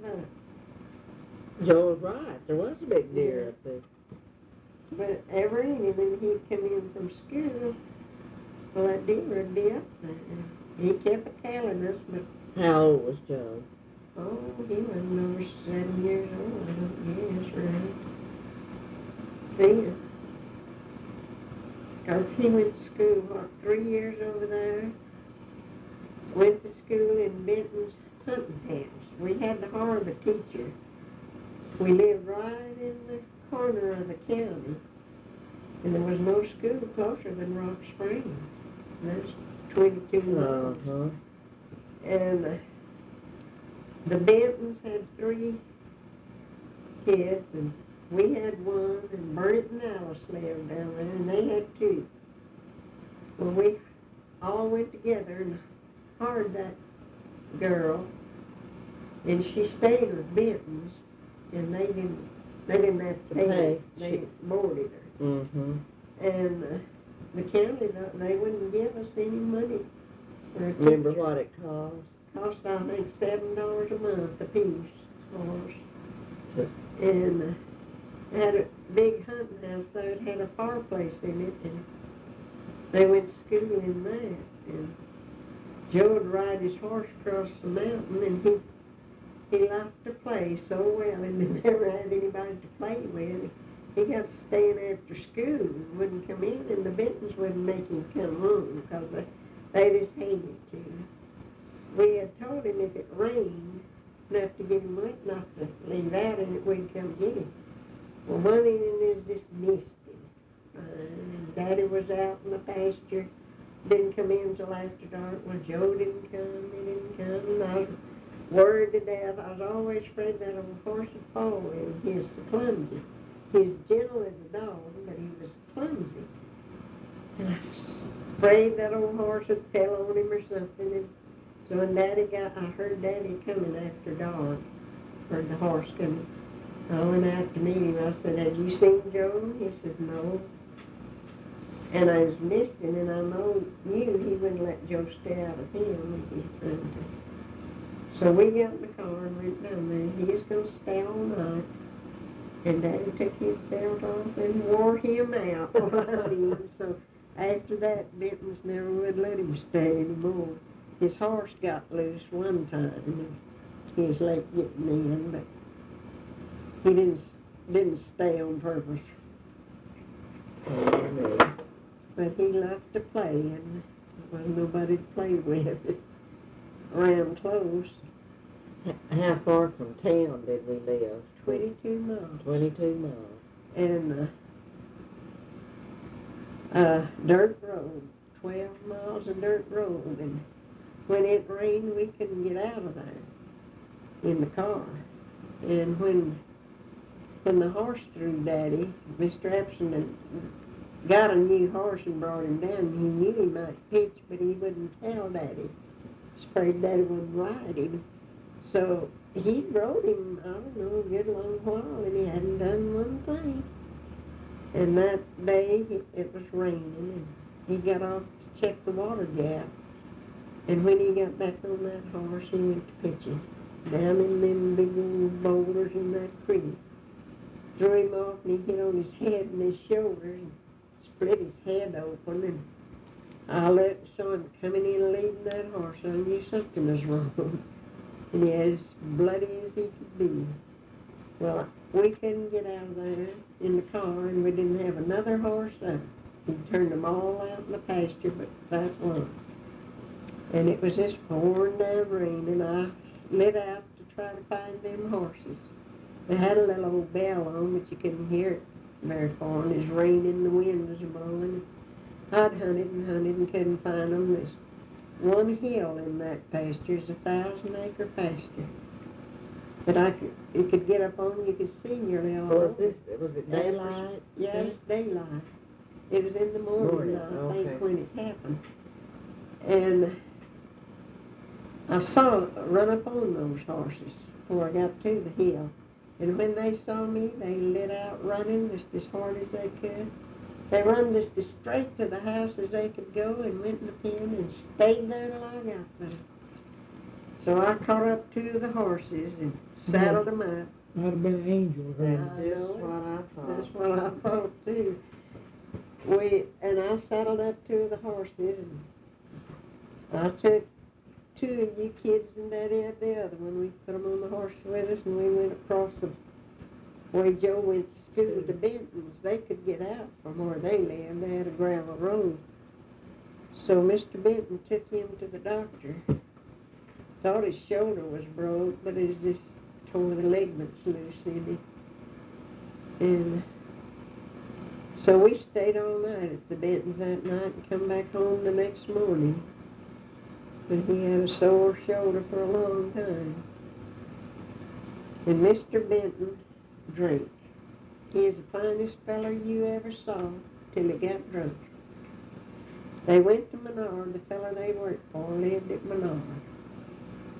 No. Joel's right. There was a big deer up there. But every evening when he'd come in from school, well, that deer would be up there. He kept telling us, but How old was Joe? oh, he wasn't over 7 years old, I don't guess, right? Then, because he went to school, what, 3 years over there? Went to school in Benton's hunting house. We had to hire the teacher. We lived right in the corner of the county, and there was no school closer than Rock Springs. That's 22 miles. Uh-huh. And the Bentons had 3 kids, and we had 1, and Bert and Alice lived down there, and they had 2. Well, we all went together and hired that girl, and she stayed with Bentons, and they didn't have to pay. They boarded her. Mm-hmm. And the county, they wouldn't give us any money for a teacher. Remember what it cost? Cost, I think, $7 a month a piece for us. And had a big hunting house there. It had a fireplace in it, and they went to school in that. And Joe would ride his horse across the mountain, and he liked to play so well, and he never had anybody to play with. He got staying after school and wouldn't come in, and the Bentons wouldn't make him come home because they just hated to. We had told him if it rained enough to get him wet enough to leave out, and we'd come get him. Well, one evening it just missed him. Daddy was out in the pasture, didn't come in till after dark. Well, Joe didn't come, he didn't come, and I was worried to death. I was always afraid that old horse would fall, and he was so clumsy. He was gentle as a dog, but he was clumsy. And I was afraid that old horse would fell on him or something. And so when I heard Daddy coming after dark, heard the horse coming. I went out to meet him. I said, "Have you seen Joe?" He says, "No." And I was listening, and I knew he wouldn't let Joe stay out of him if he tried to. So we got in the car and went down there. He was going to stay all night. And Daddy took his belt off and wore him out around him. So after that, Bentons never would let him stay anymore. His horse got loose one time, and he was late getting in, but he didn't stay on purpose. But he loved to play, and there wasn't nobody to play with around close. How far from town did we live? 22 miles. 22 miles. And dirt road, 12 miles of dirt road. And when it rained, we couldn't get out of there in the car. And when the horse threw Daddy, Mr. Epson had got a new horse and brought him down. He knew he might pitch, but he wouldn't tell Daddy. He was afraid Daddy wouldn't ride him. So he rode him, I don't know, a good long while, and he hadn't done one thing. And that day, it was raining, and he got off to check the water gap. And when he got back on that horse, he went to pitching down in them big old boulders in that creek. Threw him off, and he hit on his head and his shoulders and split his head open. And I saw him coming in leading that horse. I knew something was wrong. And he was as bloody as he could be. Well, we couldn't get out of there in the car, and we didn't have another horse up. He turned them all out in the pasture, but that one. And it was just pouring down rain, and I lit out to try to find them horses. They had a little old bell on, but you couldn't hear it very far, and it was raining, the wind was blowing. I'd hunted and couldn't find them. There's one hill in that pasture is a 1,000-acre pasture. But you could get up on, you could see nearly all over. Was it daylight? Yeah, it was daylight. It was in the morning, I think, when it happened. And I run up on those horses before I got to the hill. And when they saw me, they lit out running just as hard as they could. They run just as straight to the house as they could go and went in the pen and stayed there till I got there. So I caught up to the horses and saddled them up. Might have been an angel. That's Just what I thought. That's what I thought too. And I saddled up to the horses, and I took two of you kids and Daddy had the other one. We put them on the horse with us, and we went across the way Joe went to school to Benton's. They could get out from where they lived. They had a gravel road. So Mr. Benton took him to the doctor. Thought his shoulder was broke, but it just tore the ligaments loose in it. And so we stayed all night at the Bentons that night and come back home the next morning. But he had a sore shoulder for a long time. And Mr. Benton drank. He is the finest feller you ever saw till he got drunk. They went to Menard. The fella they worked for lived at Menard.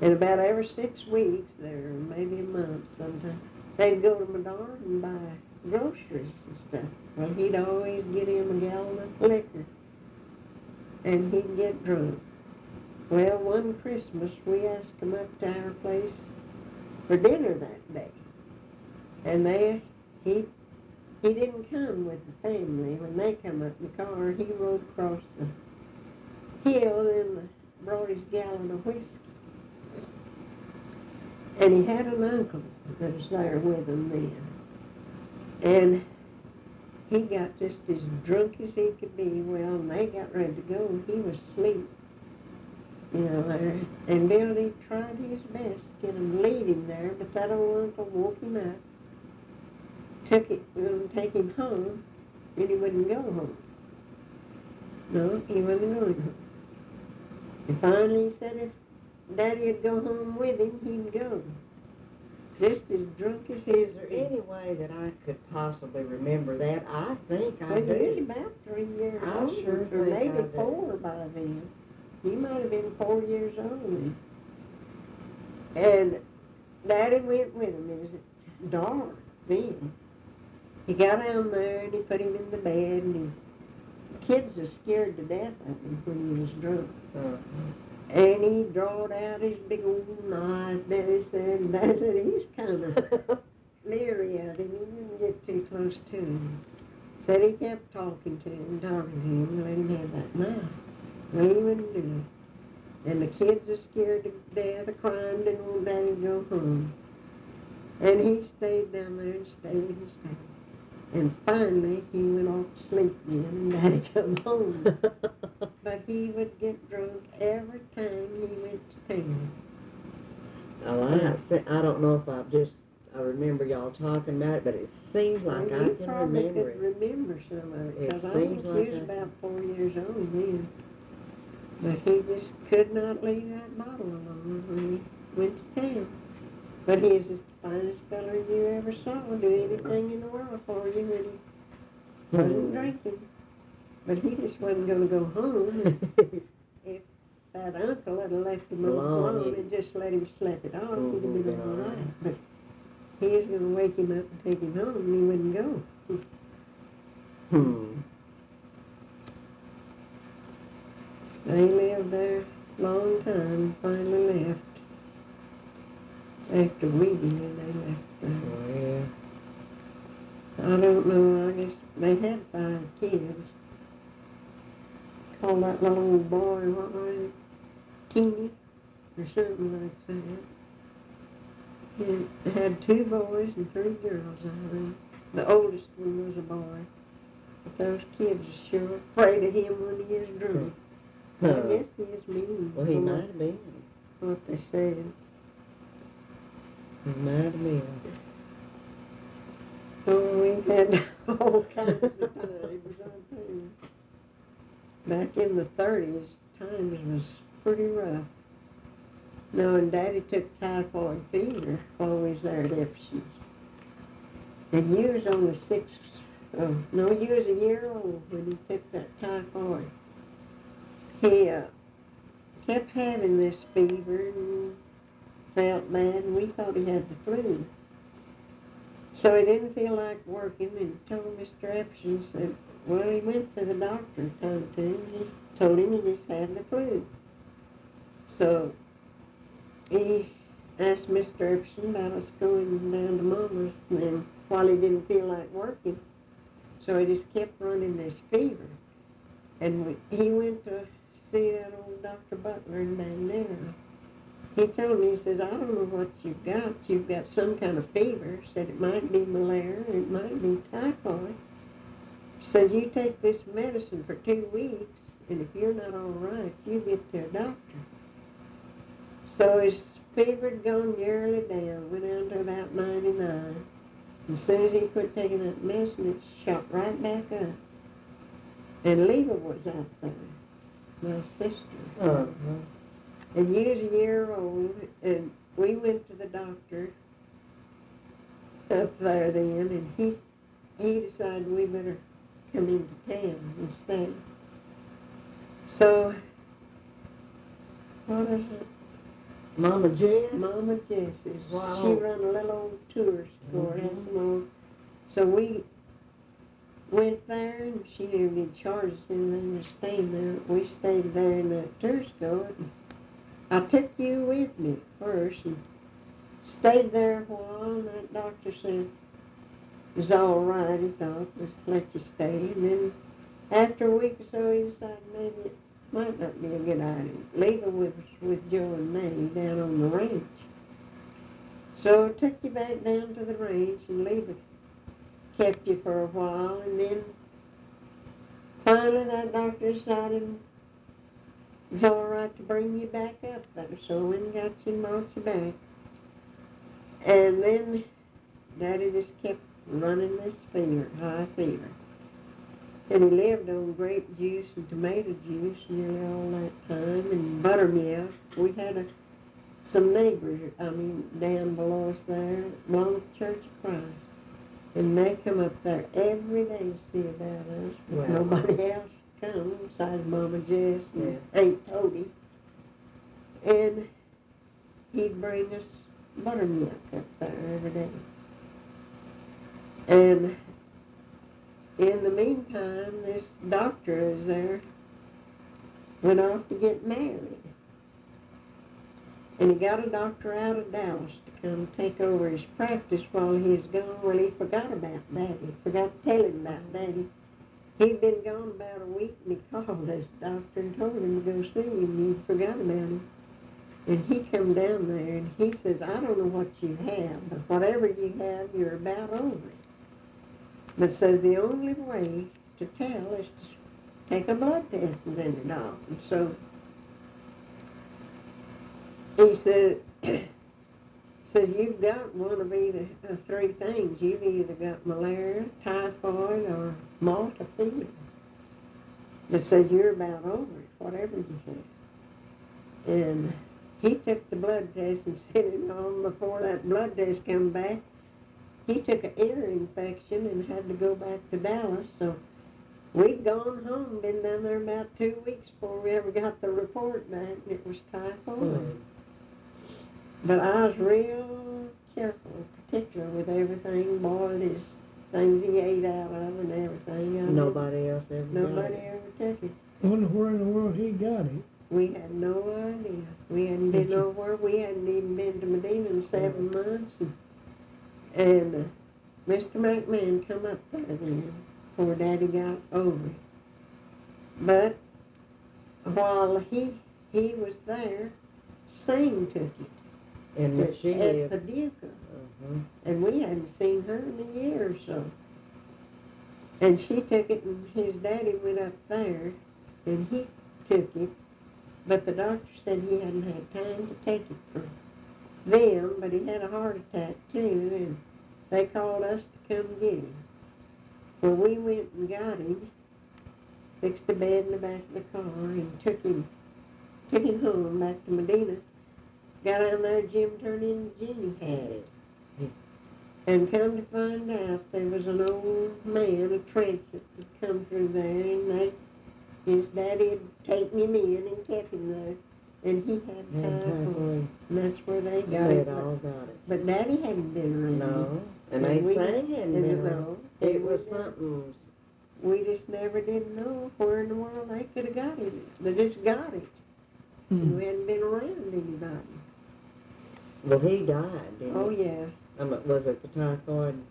And about every 6 weeks, or maybe a month sometime, they'd go to Menard and buy groceries and stuff. Well, he'd always get him a gallon of liquor, and he'd get drunk. Well, one Christmas, we asked him up to our place for dinner that day. And he didn't come with the family. When they come up in the car, he rode across the hill and brought his gallon of whiskey. And he had an uncle that was there with him then. And he got just as drunk as he could be. Well, and they got ready to go, and he was asleep, there. And Billy tried his best to get him, lead him there, but that old uncle woke him up, take him home, and he wouldn't go home. No, he wasn't going home. And finally he said if Daddy'd go home with him, he'd go. Just as drunk as he Is there any way that I could possibly remember that? I think I do. He was about 3 years I old, sure or think maybe I do. 4 by then. He might have been 4 years old. And Daddy went with him. It was dark then. He got down there and he put him in the bed, and the kids were scared to death of him when he was drunk. And he drawed out his big old knife, Daddy said, and that's it. He's kind of leery of him. He didn't get too close to him. Said he kept talking to him, and let him have that knife. Well, he wouldn't do it. And the kids were scared to death, crying, didn't want Daddy to go home. And he stayed down there and stayed and stayed. And finally, he went off to sleep again, and Daddy come home. But he would get drunk every time he went to town. Oh, I don't know if I remember y'all talking about it, but it seems like I can remember it. Remember some of it, because I seems was like just about 4 years old then. But he just could not leave that bottle alone when he went to town. But he was just the finest fella you ever saw. Do anything in the world for you when he wasn't drinking. But he just wasn't going to go home. If that uncle had left him alone and just let him sleep it off, he'd have been all right. But he was going to wake him up and take him home, and he wouldn't go. They lived there a long time and finally left. After we did, they left there. I don't know, I guess they had 5 kids. Called that little old boy, what was it? Teeny, or something like that. And they had 2 boys and 3 girls, I think. The oldest one was a boy. But those kids are sure afraid of him when he is drunk. I guess he is mean. Well, he might have been. What they said. He might have been. Oh, we've had all kinds of times, I tell you. Back in the 30s, times was pretty rough. No, and Daddy took typhoid fever while we was there at Epson's. And you was only you was a year old when he took that typhoid. He kept having this fever and felt bad, and we thought he had the flu. So he didn't feel like working, and he told Mr. Epson, said, well, he went to the doctor, told him he just had the flu. So he asked Mr. Epson about us going down to Mama's, and then while he didn't feel like working, so he just kept running this fever. And he went to see that old Dr. Butler in Bandera. He told me, he says, I don't know what you've got. You've got some kind of fever. Said it might be malaria, it might be typhoid. Said you take this medicine for 2 weeks, and if you're not all right, you get to a doctor. So his fever had gone nearly down, went down to about 99. And as soon as he quit taking that medicine, it shot right back up. And Leva was out there, my sister. Uh-huh. And he was a year old, and we went to the doctor up there then, and he decided we better come into town and stay. So, what is it? Mama Jess? Mama Jess's. Wow. She run a little old tourist store, had some old. So we went there, and she never did charge us anything for staying there. We stayed there in that tourist store. I took you with me first and stayed there a while, and that doctor said it was all right, he thought, just let you stay. And then after a week or so, he decided maybe it might not be a good idea. Leva was with Joe and May down on the ranch. So I took you back down to the ranch, and Leva kept you for a while, and then finally that doctor decided it was all right to bring you back up there. So we got you and brought you back. And then Daddy just kept running this fever, high fever. And he lived on grape juice and tomato juice nearly all that time, and buttermilk. We had some neighbors, down below us there, belonged to Church of Christ. And they come up there every day to see about us. But Wow. nobody else come besides Mama Jess and Aunt Toby. And he'd bring us buttermilk up there every day. And in the meantime, this doctor is there, went off to get married. And he got a doctor out of Dallas to come take over his practice while he was gone. Well, he forgot about Daddy, forgot to tell him about Daddy. He'd been gone about a week, and he called this doctor and told him to go see him, and he forgot about him. And he come down there, and he says, I don't know what you have, but whatever you have, you're about over it. But says the only way to tell is to take a blood test and send it off. And so he said, says you've got one of either three things. You've either got malaria, typhoid, or Malta fever. It says you're about over it, whatever you have. And he took the blood test and sent it on. Before that blood test come back, he took an ear infection and had to go back to Dallas. So we'd gone home, been down there about 2 weeks before we ever got the report back, and it was typhoid. But I was real careful, particular with everything. Boy, these things he ate out of and everything. Nobody else ever Nobody ever took it. I wonder where in the world he got it. We had no idea. We hadn't been nowhere. We hadn't even been to Medina in 7 months. And Mr. McMahon come up there then before Daddy got over it. But while he was there, Sane took it. And she at lived. Paducah. Uh-huh. And we hadn't seen her in a year or so. And she took it, and his daddy went up there, and he took it. But the doctor said he hadn't had time to take it for them, but he had a heart attack too, and they called us to come get him. Well, we went and got him, fixed a bed in the back of the car, and took him home back to Medina. Got down there, Jim turned in Jenny had it. And come to find out, there was an old man, a transit, that come through there, and his daddy had taken him in and kept him there. And he had typhoid. And that's where they got it. All got it. But Daddy hadn't been around. No. And Aunt Sane hadn't been around. It was something. We just never did know where in the world they could have got it. They just got it. And we hadn't been around anybody. Well, he died, didn't Oh, he? yeah. Was it the typhoid?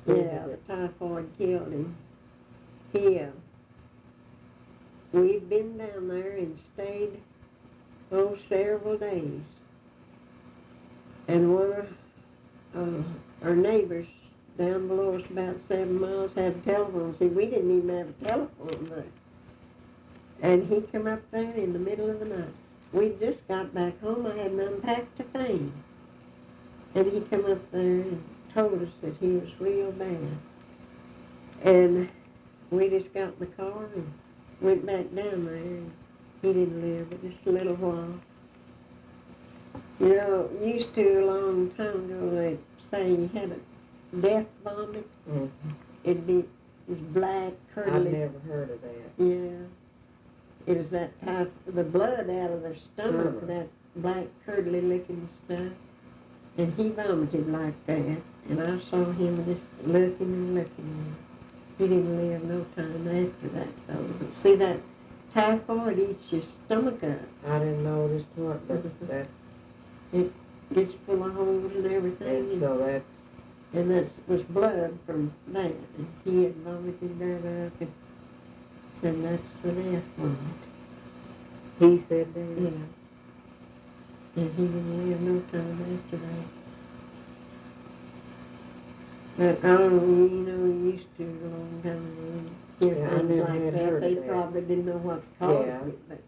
Yeah, the typhoid killed him. We'd been down there and stayed, several days. And one of our neighbors down below us about 7 miles had a telephone. See, we didn't even have a telephone there. And he come up there in the middle of the night. We just got back home. I hadn't unpacked a thing. And he come up there and told us that he was real bad. And we just got in the car and went back down there. And he didn't live but just a little while. You know, used to a long time ago, they'd say you had a death vomit. Mm-hmm. It'd be this black, curdly. I've never heard of that. Yeah. It was that type, the blood out of their stomach, that black, curdly looking stuff. And he vomited like that. And I saw him just looking and looking. He didn't live no time after that, though. But see, that typhoid eats your stomach up. I didn't know this part, but that... It gets full of holes and everything. And so that's... And that was blood from that. And he had vomited that up and said that's the death vomit. He said that? Yeah. And he didn't live no time after that. But I don't know, you know, he used to a long time ago. Hear Yeah, I things never like had that. heard They of that. probably didn't know what to call Yeah. it, but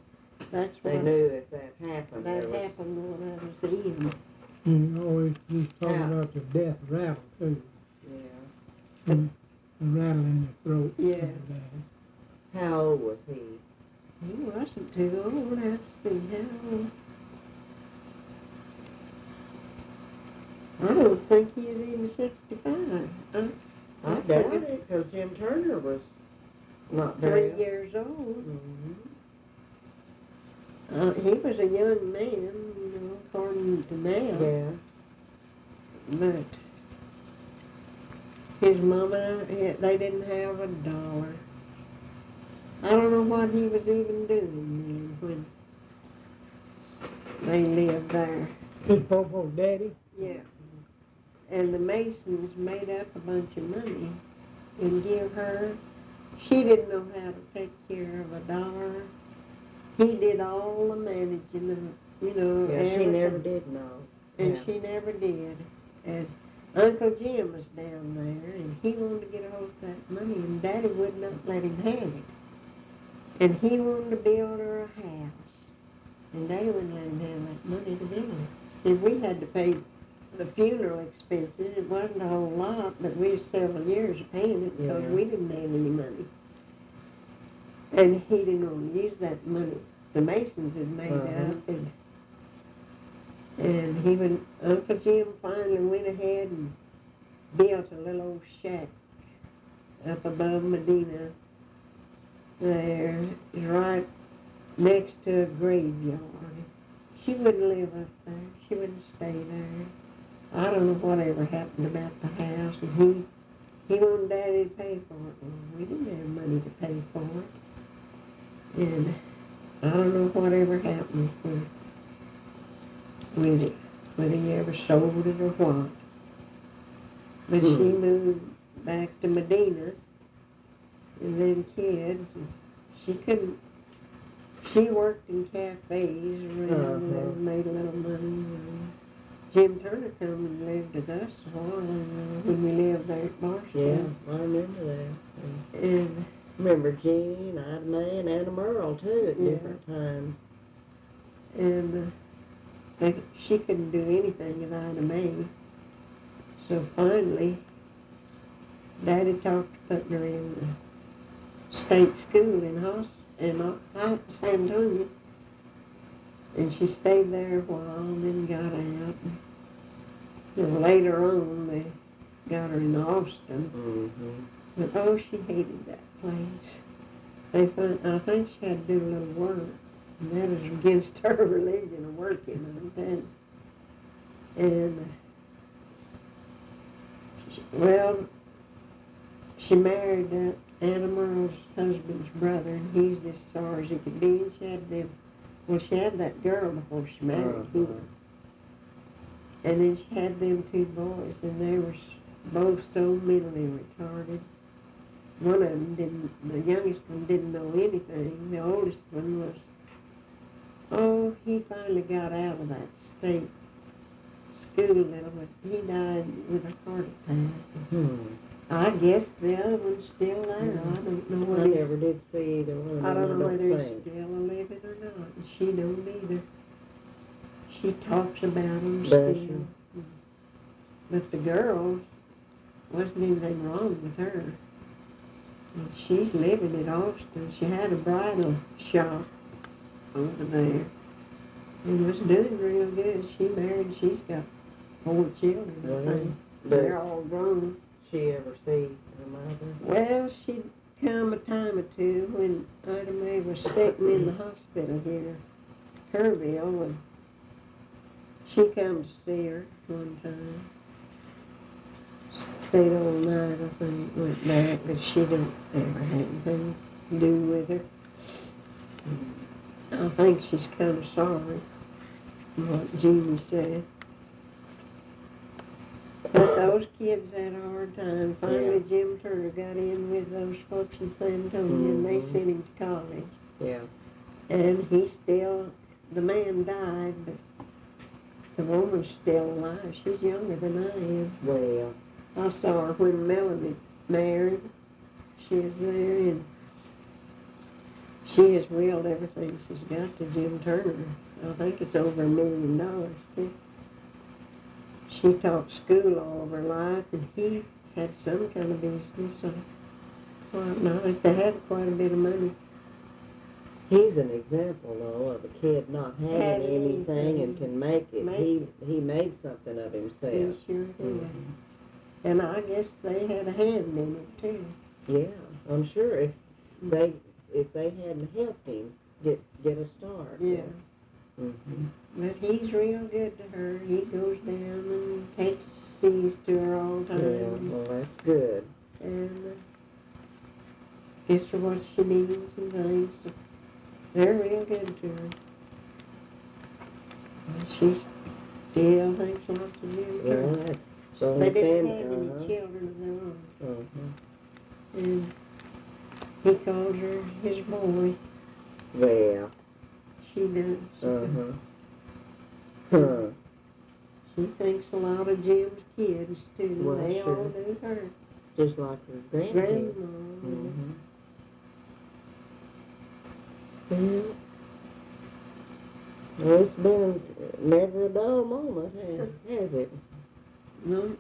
that's They what knew if that happened. that there was... happened when I was eating. You always was talking Yeah. about the death rattle too. Yeah. And the rattle in your throat. Yeah. How old was he? He wasn't too old. Let's see, how old? I don't think he was even 65. I doubt it, because Jim Turner was not 3 very... years old. Mm-hmm. He was a young man, you know, according to now. Yeah. But his mama, they didn't have $1. I don't know what he was even doing then when they lived there. His poor daddy. Yeah. And the Masons made up a bunch of money and give her. She didn't know how to take care of $1. He did all the managing and, you know, Yeah, everything. she never did know. And Yeah. she never did. And Uncle Jim was down there, and he wanted to get a hold of that money, and Daddy would not let him have it. And he wanted to build her a house, and Daddy wouldn't let him have that money to build it. See, we had to pay the funeral expenses. It wasn't a whole lot, but we was several years paying it because we didn't have any money. And he didn't want to use that money the Masons had made up, and Uncle Jim finally went ahead and built a little old shack up above Medina there, right next to a graveyard. She wouldn't live up there. She wouldn't stay there. I don't know whatever happened about the house, and he wanted Daddy to pay for it. Well, we didn't have money to pay for it. And I don't know whatever happened with it, whether he ever sold it or what. But she moved back to Medina and then kids. And she worked in cafes around and made a little money. And Jim Turner come and lived with us a while when we lived there at Barstow. Yeah, I remember that. And remember Jean, Ida Mae, and Anna Merle, too, at different times. And she couldn't do anything with Ida Mae. So finally, Daddy talked to putting her in the state school in San Antonio. And she stayed there a while and then got out. And later on, they got her in Austin. Mm-hmm. But she hated that place. I think she had to do a little work. And that was against her religion of working. And she married Anna Merle's husband's brother, and he's just sorry as he could be. And she had that girl before she married him. And then she had them two boys, and they were both so mentally retarded. One of them the youngest one didn't know anything. The oldest one was, he finally got out of that state school now, but he died with a heart attack. I guess the other one's still there. I don't know I whether never did see either one of them. I don't know whether he's think. still living or not, and she don't either. She talks about him Bless still. you. But the girl, wasn't anything wrong with her. And she's living in Austin. She had a bridal shop over there and was doing real good. She married, she's got 4 children, I think. They're all grown. She ever see her mother? Well, she'd come a time or two when Ida Mae was sitting in the hospital here, Kerrville, and she come to see her one time. Stayed all night, I think, went back, but she didn't ever have anything to do with her. I think she's kind of sorry for what Jeannie said. But those kids had a hard time. Finally, Jim Turner got in with those folks in San Antonio, and they sent him to college. Yeah. And the man died, but the woman's still alive. She's younger than I am. Well. I saw her when Melanie married. She was there, and she has willed everything she's got to Jim Turner. I think it's over $1 million, too. She taught school all of her life, and he had some kind of business or whatnot. They had quite a bit of money. He's an example, though, of a kid not having anything and can make it. He made something of himself. He sure did. And I guess they had a hand in it, too. Yeah, I'm sure if they hadn't helped him get a start. Yeah. Mm-hmm. But he's real good to her. He goes down and takes seas to her all the time. Yeah, well, that's good. And gets her what she needs and things. So they're real good to her. And she still thinks lots of him. Well, that's so They didn't have any children of their own. And he called her his boy. Well. She does. Huh. She thinks a lot of Jim's kids, too. Well, They sure. all do her. Just like his grandkids. Grandma. Well, it's been never a dull moment, has it? No.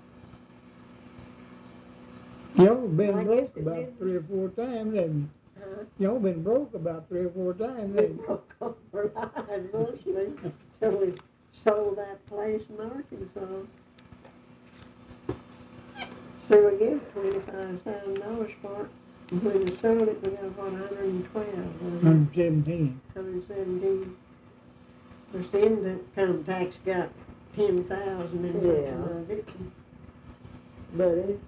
Y'all been I broke guess it about did. 3 or 4 times, haven't Huh? you? Y'all been broke about 3 or 4 times, We haven't you? broke up our lives mostly till we sold that place in Arkansas. So we gave $25,000 for it. And when we sold it, we got, what, 112? 117. 117. Of course, the income tax got 10,000 in Yeah. of it. But it's